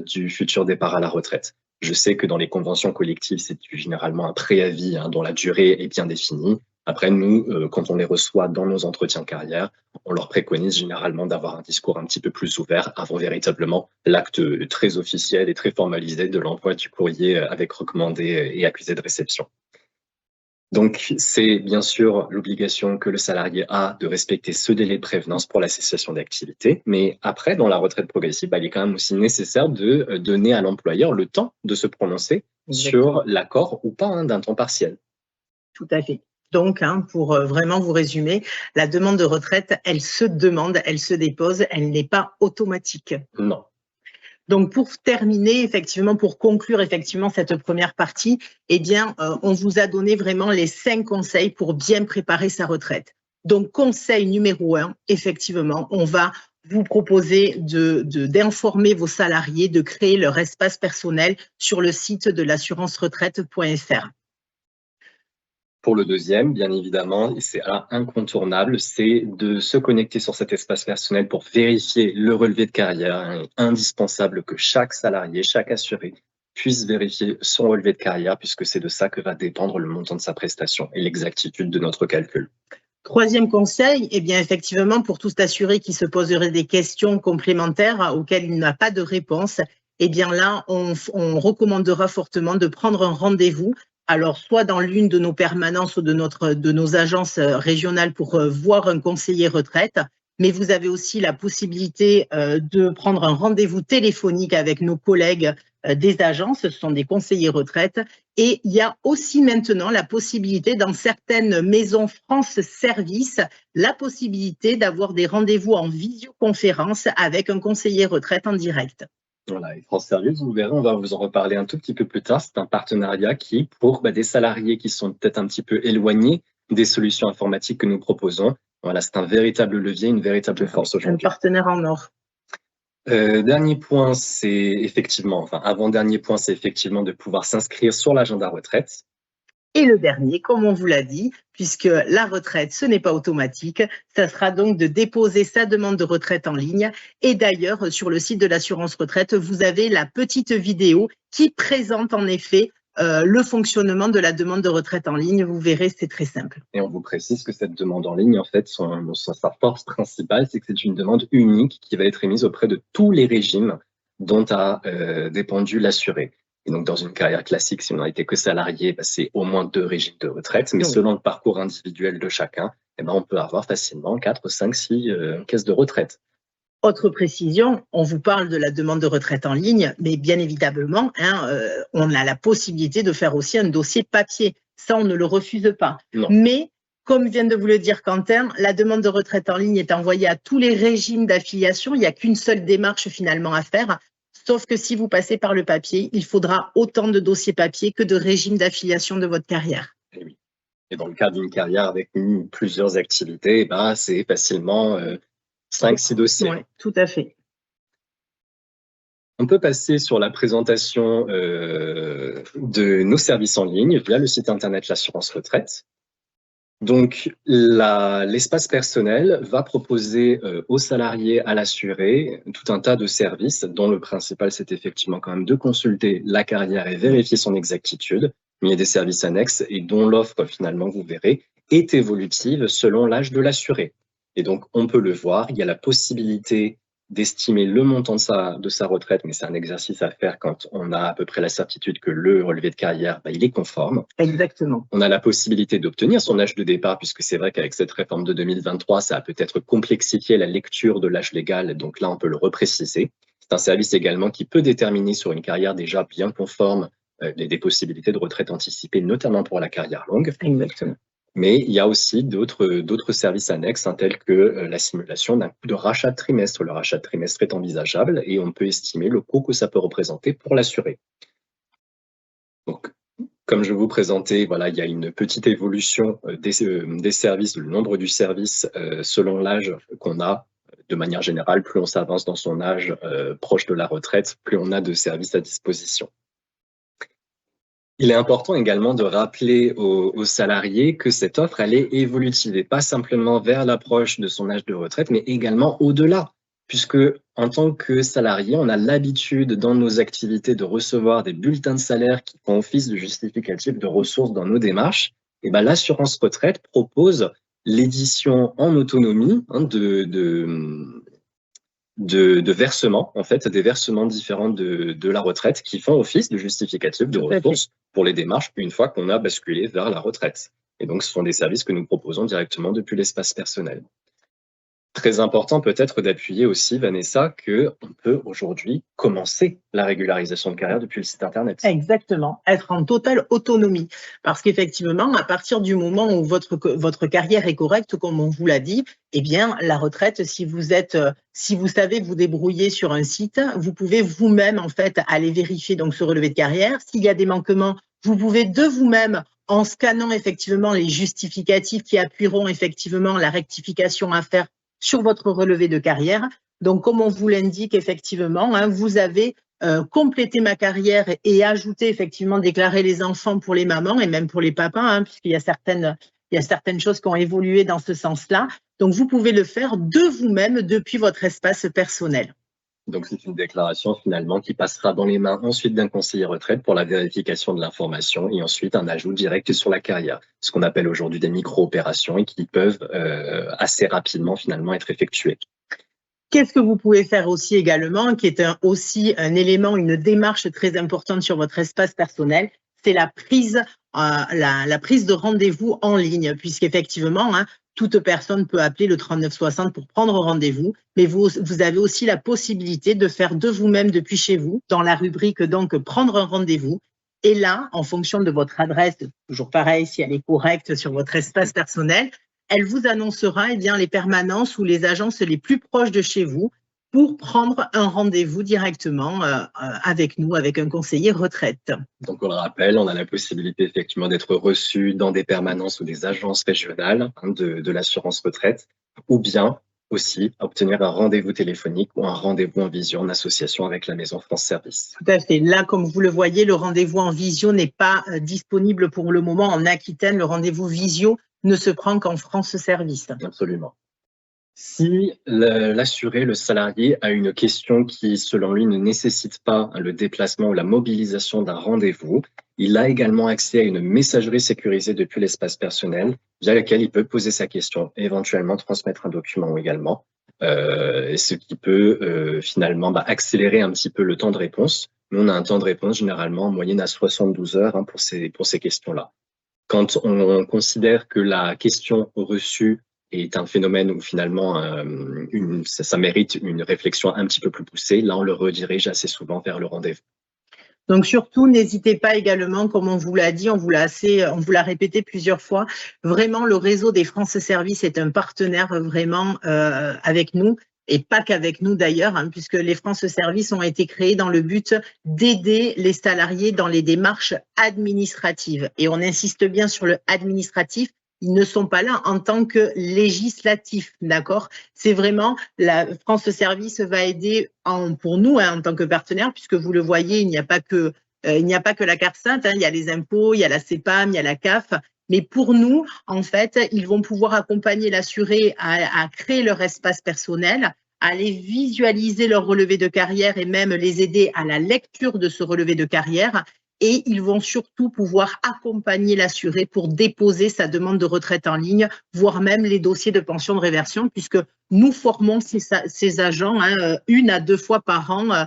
du futur départ à la retraite. Je sais que dans les conventions collectives, c'est généralement un préavis dont la durée est bien définie. Après, nous, quand on les reçoit dans nos entretiens carrière, on leur préconise généralement d'avoir un discours un petit peu plus ouvert avant véritablement l'acte très officiel et très formalisé de l'envoi du courrier avec recommandé et accusé de réception. Donc, c'est bien sûr l'obligation que le salarié a de respecter ce délai de prévenance pour la cessation d'activité. Mais après, dans la retraite progressive, il est quand même aussi nécessaire de donner à l'employeur le temps de se prononcer sur l'accord ou pas d'un temps partiel. Tout à fait. Donc, pour vraiment vous résumer, la demande de retraite, elle se demande, elle se dépose, elle n'est pas automatique. Non. Donc, pour terminer, effectivement, pour conclure effectivement cette première partie, eh bien, on vous a donné vraiment les 5 conseils pour bien préparer sa retraite. Donc, conseil numéro 1, effectivement, on va vous proposer d'informer vos salariés, de créer leur espace personnel sur le site de l'assurance-retraite.fr. Pour le deuxième, bien évidemment, et c'est incontournable, c'est de se connecter sur cet espace personnel pour vérifier le relevé de carrière. Il est indispensable que chaque salarié, chaque assuré puisse vérifier son relevé de carrière puisque c'est de ça que va dépendre le montant de sa prestation et l'exactitude de notre calcul. Troisième conseil, eh bien effectivement, pour tout assuré qui se poserait des questions complémentaires auxquelles il n'a pas de réponse, eh bien là, on recommandera fortement de prendre un rendez-vous. Alors, soit dans l'une de nos permanences ou de nos agences régionales pour voir un conseiller retraite, mais vous avez aussi la possibilité de prendre un rendez-vous téléphonique avec nos collègues des agences, ce sont des conseillers retraite. Et il y a aussi maintenant la possibilité, dans certaines maisons France Service, la possibilité d'avoir des rendez-vous en visioconférence avec un conseiller retraite en direct. Voilà, et France Service, vous verrez, on va vous en reparler un tout petit peu plus tard. C'est un partenariat qui, pour des salariés qui sont peut-être un petit peu éloignés des solutions informatiques que nous proposons. Voilà, c'est un véritable levier, une véritable force Un aujourd'hui. partenaire en or. Dernier point, c'est effectivement, enfin avant-dernier point, c'est effectivement de pouvoir s'inscrire sur l'agenda retraite. Et le dernier, comme on vous l'a dit, puisque la retraite, ce n'est pas automatique, ça sera donc de déposer sa demande de retraite en ligne. Et d'ailleurs, sur le site de l'assurance retraite, vous avez la petite vidéo qui présente en effet le fonctionnement de la demande de retraite en ligne. Vous verrez, c'est très simple. Et on vous précise que cette demande en ligne, en fait, sa force principale, c'est que c'est une demande unique qui va être émise auprès de tous les régimes dont a dépendu l'assuré. Et donc, dans une carrière classique, si on n'a été que salarié, bah, c'est au moins 2 régimes de retraite. Mais selon le parcours individuel de chacun, eh ben, on peut avoir facilement 4, 5, 6 caisses de retraite. Autre précision, on vous parle de la demande de retraite en ligne, mais bien évidemment, on a la possibilité de faire aussi un dossier papier. Ça, on ne le refuse pas. Non. Mais, comme vient de vous le dire Quentin, la demande de retraite en ligne est envoyée à tous les régimes d'affiliation. Il n'y a qu'une seule démarche finalement à faire. Sauf que si vous passez par le papier, il faudra autant de dossiers papier que de régimes d'affiliation de votre carrière. Et oui. Et dans le cadre d'une carrière avec plusieurs activités, bah, c'est facilement 5-6 dossiers. Oui, tout à fait. On peut passer sur la présentation de nos services en ligne via le site internet L'Assurance Retraite. Donc, l'espace personnel va proposer aux salariés, à l'assuré, tout un tas de services dont le principal, c'est effectivement quand même de consulter la carrière et vérifier son exactitude. Mais il y a des services annexes et dont l'offre, finalement, vous verrez, est évolutive selon l'âge de l'assuré. Et donc, on peut le voir, il y a la possibilité d'estimer le montant de sa retraite, mais c'est un exercice à faire quand on a à peu près la certitude que le relevé de carrière, bah, il est conforme. Exactement. On a la possibilité d'obtenir son âge de départ, puisque c'est vrai qu'avec cette réforme de 2023, ça a peut-être complexifié la lecture de l'âge légal, donc là, on peut le repréciser. C'est un service également qui peut déterminer sur une carrière déjà bien conforme des possibilités de retraite anticipée, notamment pour la carrière longue. Exactement. Mais il y a aussi d'autres services annexes, tels que la simulation d'un coût de rachat de trimestre. Le rachat de trimestre est envisageable et on peut estimer le coût que ça peut représenter pour l'assuré. Donc, comme je vous présentais, voilà, il y a une petite évolution des services, le nombre du service selon l'âge qu'on a. De manière générale, plus on s'avance dans son âge proche de la retraite, plus on a de services à disposition. Il est important également de rappeler aux salariés que cette offre, elle est évolutive et pas simplement vers l'approche de son âge de retraite, mais également au-delà. Puisque en tant que salarié, on a l'habitude dans nos activités de recevoir des bulletins de salaire qui font office de justificatif de ressources dans nos démarches. Et ben, l'assurance retraite propose l'édition en autonomie de versements, en fait, des versements différents de la retraite qui font office de justificatif de ressources pour les démarches une fois qu'on a basculé vers la retraite. Et donc, ce sont des services que nous proposons directement depuis l'espace personnel. Très important peut-être d'appuyer aussi, Vanessa, qu'on peut aujourd'hui commencer la régularisation de carrière depuis le site internet. Exactement, être en totale autonomie. Parce qu'effectivement, à partir du moment où votre carrière est correcte, comme on vous l'a dit, eh bien, la retraite, si vous savez vous débrouiller sur un site, vous pouvez vous-même, en fait, aller vérifier donc ce relevé de carrière. S'il y a des manquements, vous pouvez de vous-même, en scannant effectivement les justificatifs qui appuieront effectivement la rectification à faire sur votre relevé de carrière. Donc, comme on vous l'indique effectivement, vous avez complété ma carrière et ajouté effectivement déclarer les enfants pour les mamans et même pour les papas, puisqu'il y a certaines choses qui ont évolué dans ce sens-là. Donc, vous pouvez le faire de vous-même depuis votre espace personnel. Donc, c'est une déclaration finalement qui passera dans les mains ensuite d'un conseiller retraite pour la vérification de l'information et ensuite un ajout direct sur la carrière, ce qu'on appelle aujourd'hui des micro-opérations et qui peuvent assez rapidement finalement être effectuées. Qu'est-ce que vous pouvez faire aussi également, qui est aussi un élément, une démarche très importante sur votre espace personnel, c'est la prise de rendez-vous en ligne, puisqu'effectivement, toute personne peut appeler le 3960 pour prendre rendez-vous, mais vous avez aussi la possibilité de faire de vous-même depuis chez vous, dans la rubrique donc prendre un rendez-vous. Et là, en fonction de votre adresse, toujours pareil, si elle est correcte sur votre espace personnel, elle vous annoncera les permanences ou les agences les plus proches de chez vous pour prendre un rendez-vous directement avec nous, avec un conseiller retraite. Donc, on le rappelle, on a la possibilité effectivement d'être reçu dans des permanences ou des agences régionales de l'assurance retraite, ou bien aussi obtenir un rendez-vous téléphonique ou un rendez-vous en visio en association avec la Maison France Service. Tout à fait. Là, comme vous le voyez, le rendez-vous en visio n'est pas disponible pour le moment en Aquitaine. Le rendez-vous visio ne se prend qu'en France Service. Absolument. Si l'assuré, le salarié, a une question qui, selon lui, ne nécessite pas le déplacement ou la mobilisation d'un rendez-vous, il a également accès à une messagerie sécurisée depuis l'espace personnel, via laquelle il peut poser sa question et éventuellement transmettre un document également, ce qui peut finalement accélérer un petit peu le temps de réponse. Nous, on a un temps de réponse généralement en moyenne à 72 heures pour ces questions-là. Quand on considère que la question reçue est un phénomène où finalement ça mérite une réflexion un petit peu plus poussée, là on le redirige assez souvent vers le rendez-vous. Donc surtout, n'hésitez pas également, comme on vous l'a dit, on vous l'a répété plusieurs fois, vraiment le réseau des France Service est un partenaire vraiment avec nous, et pas qu'avec nous d'ailleurs, puisque les France Service ont été créés dans le but d'aider les salariés dans les démarches administratives. Et on insiste bien sur le administratif. Ils ne sont pas là en tant que législatifs, d'accord? C'est vraiment, la France Service va aider pour nous en tant que partenaire, puisque vous le voyez, il n'y a pas que la CARSAT, il y a les impôts, il y a la CEPAM, il y a la CAF. Mais pour nous, en fait, ils vont pouvoir accompagner l'assuré à créer leur espace personnel, à aller visualiser leur relevé de carrière et même les aider à la lecture de ce relevé de carrière. Et ils vont surtout pouvoir accompagner l'assuré pour déposer sa demande de retraite en ligne, voire même les dossiers de pension de réversion, puisque nous formons ces agents 1 à 2 fois par an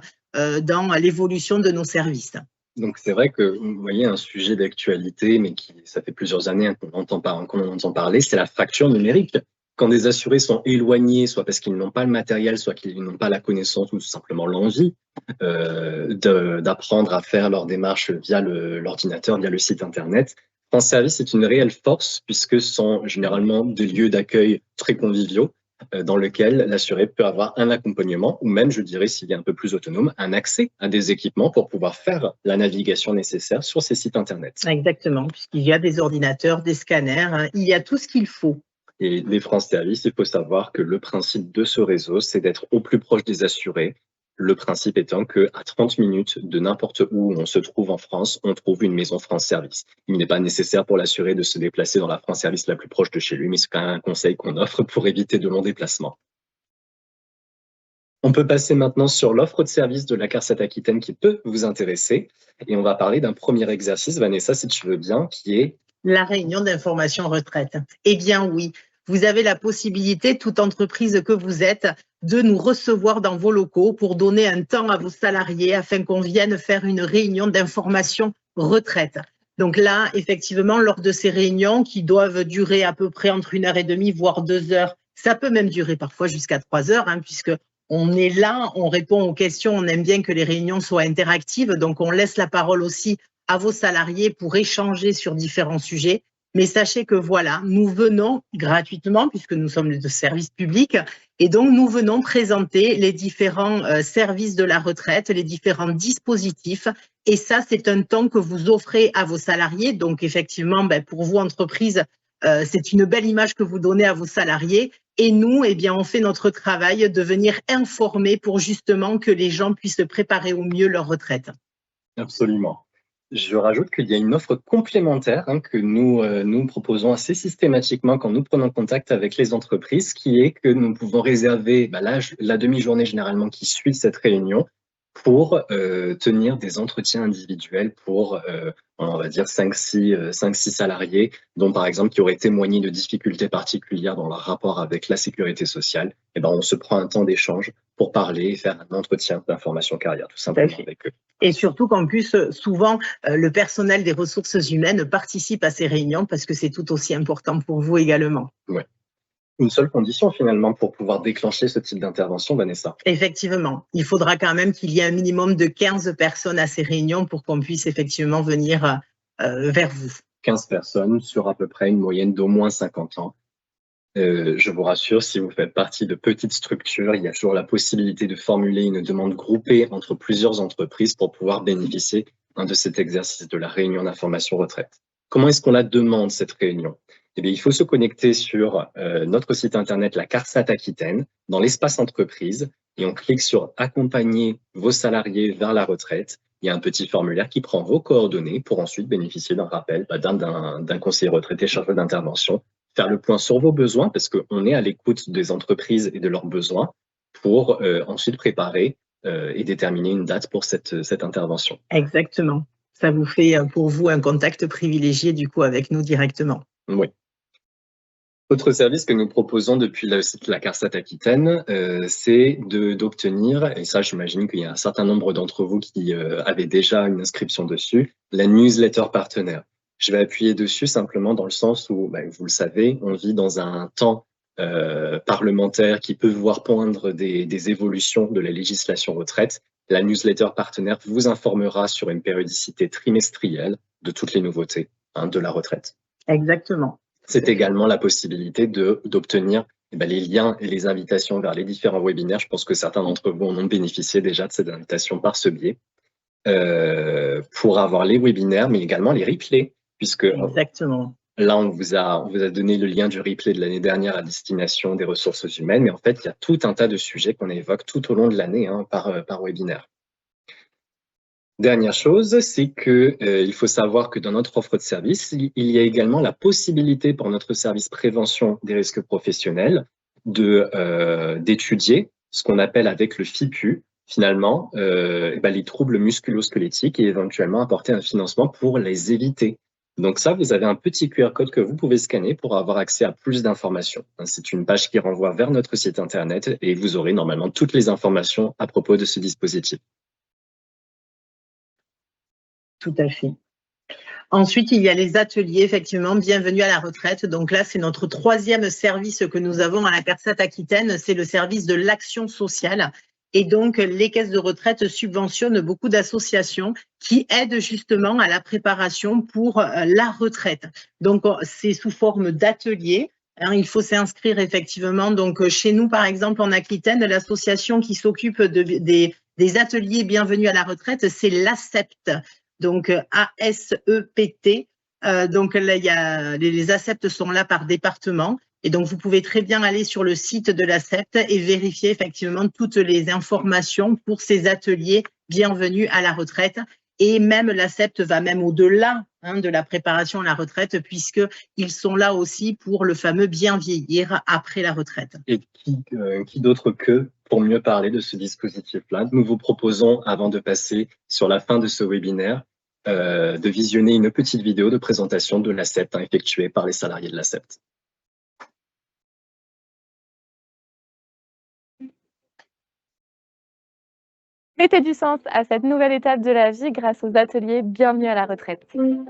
dans l'évolution de nos services. Donc c'est vrai que vous voyez un sujet d'actualité, mais ça fait plusieurs années qu'on en entend parler, c'est la fracture numérique. Quand des assurés sont éloignés, soit parce qu'ils n'ont pas le matériel, soit qu'ils n'ont pas la connaissance ou tout simplement l'envie d'apprendre à faire leur démarche via l'ordinateur, via le site internet, France Service est une réelle force puisque ce sont généralement des lieux d'accueil très conviviaux dans lesquels l'assuré peut avoir un accompagnement ou même, je dirais, s'il est un peu plus autonome, un accès à des équipements pour pouvoir faire la navigation nécessaire sur ces sites internet. Exactement, puisqu'il y a des ordinateurs, des scanners, il y a tout ce qu'il faut. Et les France Service, il faut savoir que le principe de ce réseau, c'est d'être au plus proche des assurés. Le principe étant qu'à 30 minutes de n'importe où on se trouve en France, on trouve une maison France Service. Il n'est pas nécessaire pour l'assuré de se déplacer dans la France Service la plus proche de chez lui, mais c'est quand même un conseil qu'on offre pour éviter de longs déplacements. On peut passer maintenant sur l'offre de service de la CARSAT Aquitaine qui peut vous intéresser. Et on va parler d'un premier exercice, Vanessa, si tu veux bien, qui est… La réunion d'information retraite. Eh bien oui, vous avez la possibilité, toute entreprise que vous êtes, de nous recevoir dans vos locaux pour donner un temps à vos salariés afin qu'on vienne faire une réunion d'information retraite. Donc là, effectivement, lors de ces réunions qui doivent durer à peu près entre 1h30 voire 2 heures, ça peut même durer parfois jusqu'à 3 heures, puisque on est là, on répond aux questions, on aime bien que les réunions soient interactives, donc on laisse la parole aussi à vos salariés pour échanger sur différents sujets. Mais sachez que voilà, nous venons gratuitement, puisque nous sommes de service public, et donc nous venons présenter les différents services de la retraite, les différents dispositifs. Et ça, c'est un temps que vous offrez à vos salariés. Donc effectivement, pour vous, entreprise, c'est une belle image que vous donnez à vos salariés. Et nous, eh bien, on fait notre travail de venir informer pour justement que les gens puissent préparer au mieux leur retraite. Absolument. Je rajoute qu'il y a une offre complémentaire que nous proposons assez systématiquement quand nous prenons contact avec les entreprises, qui est que nous pouvons réserver la demi-journée généralement qui suit cette réunion pour tenir des entretiens individuels pour, on va dire, 5-6 salariés, dont par exemple qui auraient témoigné de difficultés particulières dans leur rapport avec la sécurité sociale. Et on se prend un temps d'échange pour parler et faire un entretien d'information carrière, tout simplement avec eux. Et surtout qu'en plus, souvent, le personnel des ressources humaines participe à ces réunions parce que c'est tout aussi important pour vous également. Oui. Une seule condition finalement pour pouvoir déclencher ce type d'intervention, Vanessa. Effectivement, il faudra quand même qu'il y ait un minimum de 15 personnes à ces réunions pour qu'on puisse effectivement venir vers vous. 15 personnes sur à peu près une moyenne d'au moins 50 ans. Je vous rassure, si vous faites partie de petites structures, il y a toujours la possibilité de formuler une demande groupée entre plusieurs entreprises pour pouvoir bénéficier de cet exercice de la réunion d'information retraite. Comment est-ce qu'on la demande, cette réunion? Eh bien, il faut se connecter sur notre site internet, la CARSAT Aquitaine, dans l'espace entreprise, et on clique sur « Accompagner vos salariés vers la retraite ». Il y a un petit formulaire qui prend vos coordonnées pour ensuite bénéficier d'un rappel d'un conseiller retraité chargé d'intervention, faire le point sur vos besoins, parce qu'on est à l'écoute des entreprises et de leurs besoins, pour ensuite préparer et déterminer une date pour cette intervention. Exactement. Ça vous fait pour vous un contact privilégié du coup avec nous directement. Oui. Autre service que nous proposons depuis le site La CARSAT Aquitaine, c'est d'obtenir, et ça j'imagine qu'il y a un certain nombre d'entre vous qui avaient déjà une inscription dessus, la newsletter partenaire. Je vais appuyer dessus simplement dans le sens où, vous le savez, on vit dans un temps parlementaire qui peut voir poindre des évolutions de la législation retraite. La newsletter partenaire vous informera sur une périodicité trimestrielle de toutes les nouveautés de la retraite. Exactement. C'est également la possibilité d'obtenir les liens et les invitations vers les différents webinaires. Je pense que certains d'entre vous en ont bénéficié déjà de cette invitation par ce biais, pour avoir les webinaires, mais également les replays, puisque exactement. Là, on vous a donné le lien du replay de l'année dernière à destination des ressources humaines, mais en fait, il y a tout un tas de sujets qu'on évoque tout au long de l'année par webinaire. Dernière chose, c'est qu'il faut savoir que dans notre offre de service, il y a également la possibilité pour notre service prévention des risques professionnels d'étudier ce qu'on appelle avec le FIPU, finalement, les troubles musculo-squelettiques et éventuellement apporter un financement pour les éviter. Donc ça, vous avez un petit QR code que vous pouvez scanner pour avoir accès à plus d'informations. C'est une page qui renvoie vers notre site internet et vous aurez normalement toutes les informations à propos de ce dispositif. Tout à fait. Ensuite, il y a les ateliers, effectivement, bienvenue à la retraite. Donc là, c'est notre troisième service que nous avons à la CARSAT Aquitaine, c'est le service de l'action sociale. Et donc, les caisses de retraite subventionnent beaucoup d'associations qui aident justement à la préparation pour la retraite. Donc, c'est sous forme d'ateliers. Il faut s'inscrire effectivement. Donc, chez nous, par exemple, en Aquitaine, l'association qui s'occupe des ateliers bienvenue à la retraite, c'est l'ASEPT. Donc, ASEPT. Donc, là, les ASEPT sont là par département. Et donc, vous pouvez très bien aller sur le site de l'ASEPT et vérifier effectivement toutes les informations pour ces ateliers bienvenue à la retraite. Et même l'ASEPT va même au-delà de la préparation à la retraite, puisqu'ils sont là aussi pour le fameux bien vieillir après la retraite. Et qui d'autre que pour mieux parler de ce dispositif-là, nous vous proposons, avant de passer sur la fin de ce webinaire, de visionner une petite vidéo de présentation de l'ASEPT effectuée par les salariés de l'ASEPT. Mettez du sens à cette nouvelle étape de la vie grâce aux ateliers Bienvenue à la retraite. Le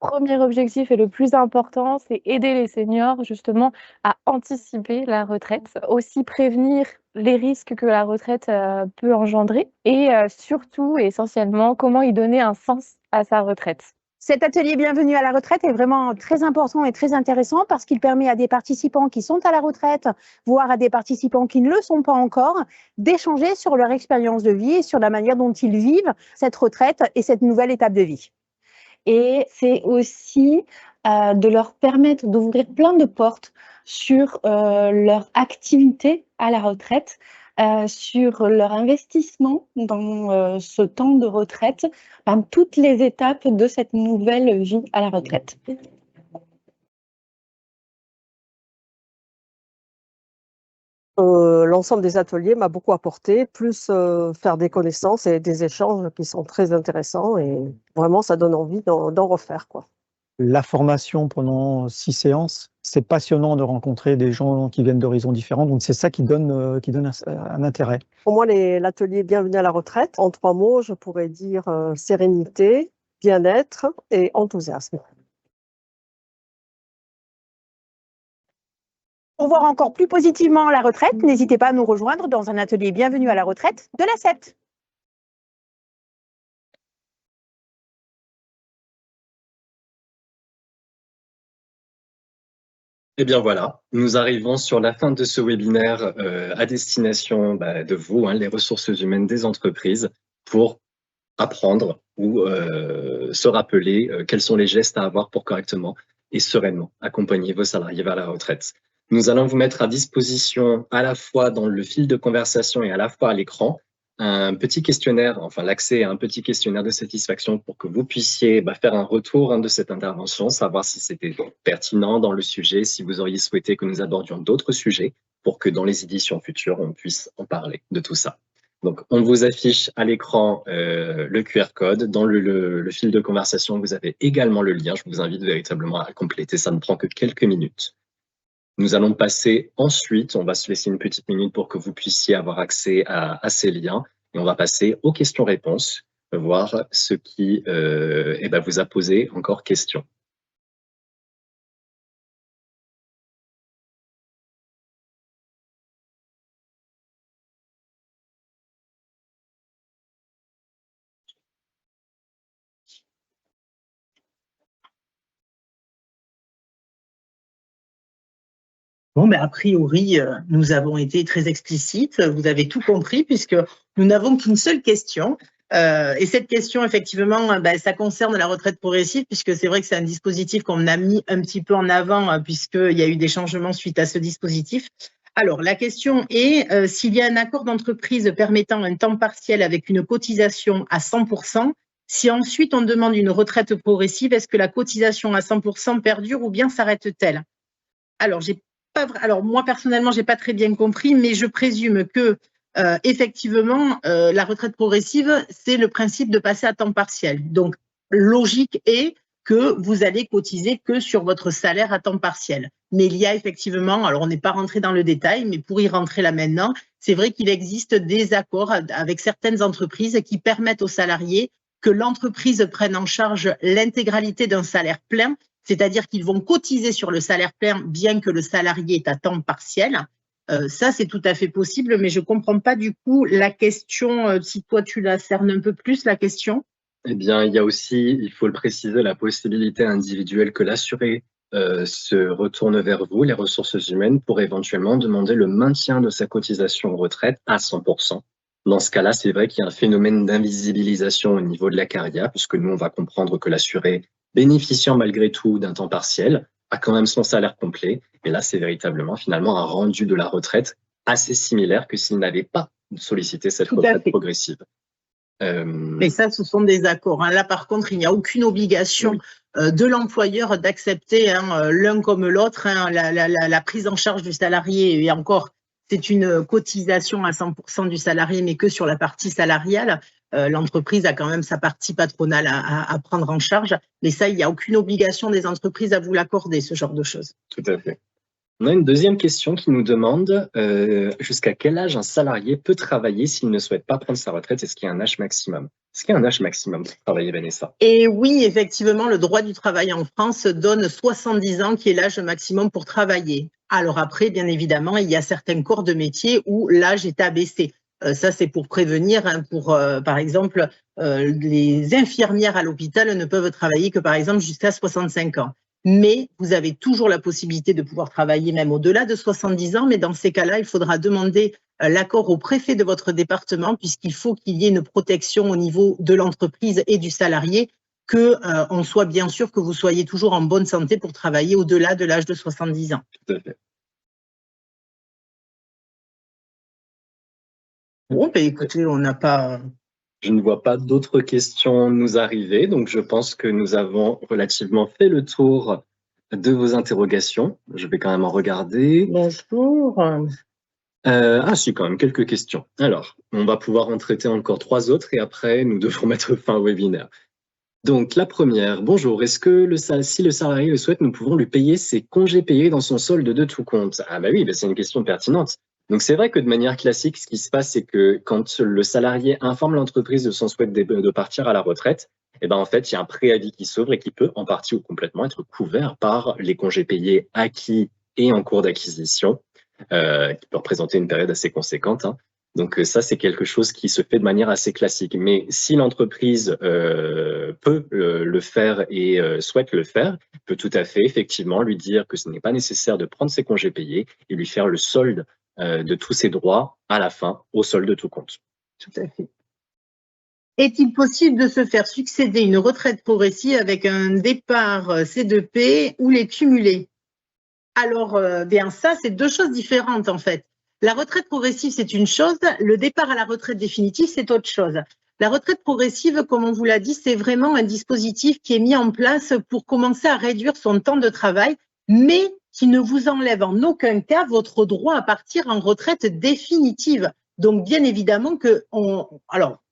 premier objectif et le plus important, c'est aider les seniors justement à anticiper la retraite, aussi prévenir les risques que la retraite peut engendrer et surtout, essentiellement, comment y donner un sens à sa retraite. Cet atelier Bienvenue à la retraite est vraiment très important et très intéressant parce qu'il permet à des participants qui sont à la retraite, voire à des participants qui ne le sont pas encore, d'échanger sur leur expérience de vie et sur la manière dont ils vivent cette retraite et cette nouvelle étape de vie. Et c'est aussi de leur permettre d'ouvrir plein de portes sur leur activité à la retraite, sur leur investissement dans ce temps de retraite, toutes les étapes de cette nouvelle vie à la retraite. L'ensemble des ateliers m'a beaucoup apporté, plus faire des connaissances et des échanges qui sont très intéressants et vraiment ça donne envie d'en refaire, quoi. La formation pendant 6 séances, c'est passionnant de rencontrer des gens qui viennent d'horizons différents, donc c'est ça qui donne un intérêt. Pour moi, l'atelier Bienvenue à la retraite, en 3 mots, je pourrais dire sérénité, bien-être et enthousiasme. Pour voir encore plus positivement la retraite, n'hésitez pas à nous rejoindre dans un atelier Bienvenue à la retraite de l'ASEPT. Eh bien voilà, nous arrivons sur la fin de ce webinaire à destination de vous, les ressources humaines des entreprises, pour apprendre ou se rappeler quels sont les gestes à avoir pour correctement et sereinement accompagner vos salariés vers la retraite. Nous allons vous mettre à disposition à la fois dans le fil de conversation et à la fois à l'écran un petit questionnaire, enfin l'accès à un petit questionnaire de satisfaction pour que vous puissiez faire un retour de cette intervention, savoir si c'était pertinent dans le sujet, si vous auriez souhaité que nous abordions d'autres sujets pour que dans les éditions futures, on puisse en parler de tout ça. Donc, on vous affiche à l'écran le QR code. Dans le fil de conversation, vous avez également le lien. Je vous invite véritablement à compléter. Ça ne prend que quelques minutes. Nous allons passer ensuite, on va se laisser une petite minute pour que vous puissiez avoir accès à ces liens. Et on va passer aux questions-réponses, voir ce qui vous a posé encore question. Bon, mais a priori, nous avons été très explicites. Vous avez tout compris puisque nous n'avons qu'une seule question. Et cette question, effectivement, ça concerne la retraite progressive puisque c'est vrai que c'est un dispositif qu'on a mis un petit peu en avant puisqu'il y a eu des changements suite à ce dispositif. Alors, la question est, s'il y a un accord d'entreprise permettant un temps partiel avec une cotisation à 100%, si ensuite on demande une retraite progressive, est-ce que la cotisation à 100% perdure ou bien s'arrête-t-elle? Alors, moi, personnellement, je n'ai pas très bien compris, mais je présume que, effectivement, la retraite progressive, c'est le principe de passer à temps partiel. Donc, logique est que vous allez cotiser que sur votre salaire à temps partiel. Mais il y a effectivement, alors on n'est pas rentré dans le détail, mais pour y rentrer là maintenant, c'est vrai qu'il existe des accords avec certaines entreprises qui permettent aux salariés que l'entreprise prenne en charge l'intégralité d'un salaire plein, c'est-à-dire qu'ils vont cotiser sur le salaire plein bien que le salarié est à temps partiel. Ça, c'est tout à fait possible, mais je ne comprends pas du coup la question, si toi tu la cernes un peu plus, la question. Eh bien, il y a aussi, il faut le préciser, la possibilité individuelle que l'assuré se retourne vers vous, les ressources humaines, pour éventuellement demander le maintien de sa cotisation retraite à 100%. Dans ce cas-là, c'est vrai qu'il y a un phénomène d'invisibilisation au niveau de la carrière, puisque nous, on va comprendre que l'assuré, bénéficiant malgré tout d'un temps partiel, a quand même son salaire complet. Et là, c'est véritablement finalement un rendu de la retraite assez similaire que s'il n'avait pas sollicité cette retraite progressive. Mais ça, ce sont des accords. Là, par contre, il n'y a aucune obligation de l'employeur d'accepter l'un comme l'autre. La prise en charge du salarié, et encore, c'est une cotisation à 100% du salarié, mais que sur la partie salariale. L'entreprise a quand même sa partie patronale à prendre en charge. Mais ça, il n'y a aucune obligation des entreprises à vous l'accorder, ce genre de choses. Tout à fait. On a une deuxième question qui nous demande jusqu'à quel âge un salarié peut travailler s'il ne souhaite pas prendre sa retraite? Est-ce qu'il y a un âge maximum? Est-ce qu'il y a un âge maximum pour travailler, Vanessa? Et oui, effectivement, le droit du travail en France donne 70 ans qui est l'âge maximum pour travailler. Alors après, bien évidemment, il y a certains corps de métier où l'âge est abaissé. Ça, c'est pour prévenir, par exemple, les infirmières à l'hôpital ne peuvent travailler que, par exemple, jusqu'à 65 ans. Mais vous avez toujours la possibilité de pouvoir travailler même au-delà de 70 ans, mais dans ces cas-là, il faudra demander l'accord au préfet de votre département, puisqu'il faut qu'il y ait une protection au niveau de l'entreprise et du salarié, qu'on soit bien sûr que vous soyez toujours en bonne santé pour travailler au-delà de l'âge de 70 ans. Tout à fait. Bon, écoutez, on n'a pas... Je ne vois pas d'autres questions nous arriver, donc je pense que nous avons relativement fait le tour de vos interrogations. Je vais quand même en regarder. Bonjour. Si, quand même, quelques questions. Alors, on va pouvoir en traiter encore 3 autres et après, nous devons mettre fin au webinaire. Donc, la première, bonjour, est-ce que si le salarié le souhaite, nous pouvons lui payer ses congés payés dans son solde de tout compte? Ah bah oui, c'est une question pertinente. Donc, c'est vrai que de manière classique, ce qui se passe, c'est que quand le salarié informe l'entreprise de son souhait de partir à la retraite, en fait, il y a un préavis qui s'ouvre et qui peut en partie ou complètement être couvert par les congés payés acquis et en cours d'acquisition, qui peut représenter une période assez conséquente. Donc ça, c'est quelque chose qui se fait de manière assez classique. Mais si l'entreprise peut le faire et souhaite le faire, peut tout à fait, effectivement, lui dire que ce n'est pas nécessaire de prendre ses congés payés et lui faire le solde de tous ses droits à la fin, au solde de tout compte. Tout à fait. Est-il possible de se faire succéder une retraite progressive avec un départ C2P ou les cumuler? Alors, bien ça, c'est deux choses différentes en fait. La retraite progressive, c'est une chose, le départ à la retraite définitive, c'est autre chose. La retraite progressive, comme on vous l'a dit, c'est vraiment un dispositif qui est mis en place pour commencer à réduire son temps de travail, mais qui ne vous enlève en aucun cas votre droit à partir en retraite définitive. Donc, bien évidemment que alors,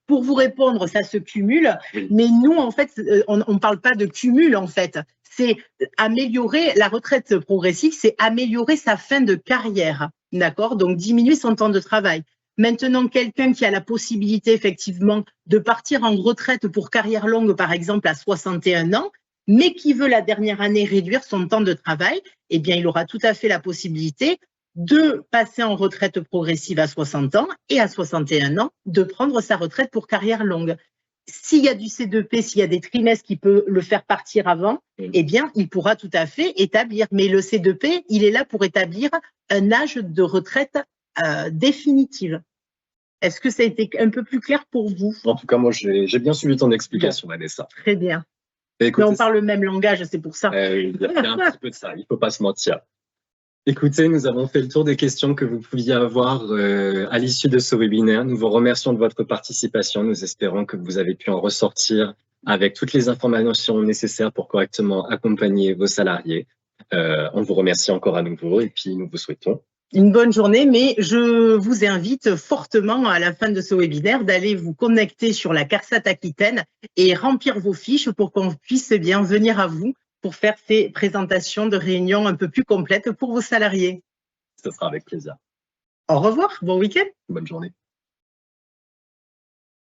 pour vous répondre, ça se cumule, mais nous, en fait, on ne parle pas de cumul, en fait. C'est améliorer la retraite progressive, c'est améliorer sa fin de carrière, d'accord? Donc, diminuer son temps de travail. Maintenant, quelqu'un qui a la possibilité, effectivement, de partir en retraite pour carrière longue, par exemple, à 61 ans, mais qui veut la dernière année réduire son temps de travail, eh bien, il aura tout à fait la possibilité de passer en retraite progressive à 60 ans et à 61 ans, de prendre sa retraite pour carrière longue. S'il y a du C2P, s'il y a des trimestres qui peuvent le faire partir avant, eh bien, il pourra tout à fait établir. Mais le C2P, il est là pour établir un âge de retraite définitive. Est-ce que ça a été un peu plus clair pour vous? En tout cas, moi, j'ai bien suivi ton explication, Vanessa. Très bien. Écoutez, mais on parle le même langage, c'est pour ça. Il y a un petit peu de ça, il ne faut pas se mentir. Écoutez, nous avons fait le tour des questions que vous pouviez avoir à l'issue de ce webinaire. Nous vous remercions de votre participation. Nous espérons que vous avez pu en ressortir avec toutes les informations nécessaires pour correctement accompagner vos salariés. On vous remercie encore à nouveau et puis nous vous souhaitons une bonne journée, mais je vous invite fortement à la fin de ce webinaire d'aller vous connecter sur la CARSAT Aquitaine et remplir vos fiches pour qu'on puisse bien venir à vous pour faire ces présentations de réunions un peu plus complètes pour vos salariés. Ce sera avec plaisir. Au revoir, bon week-end. Bonne journée.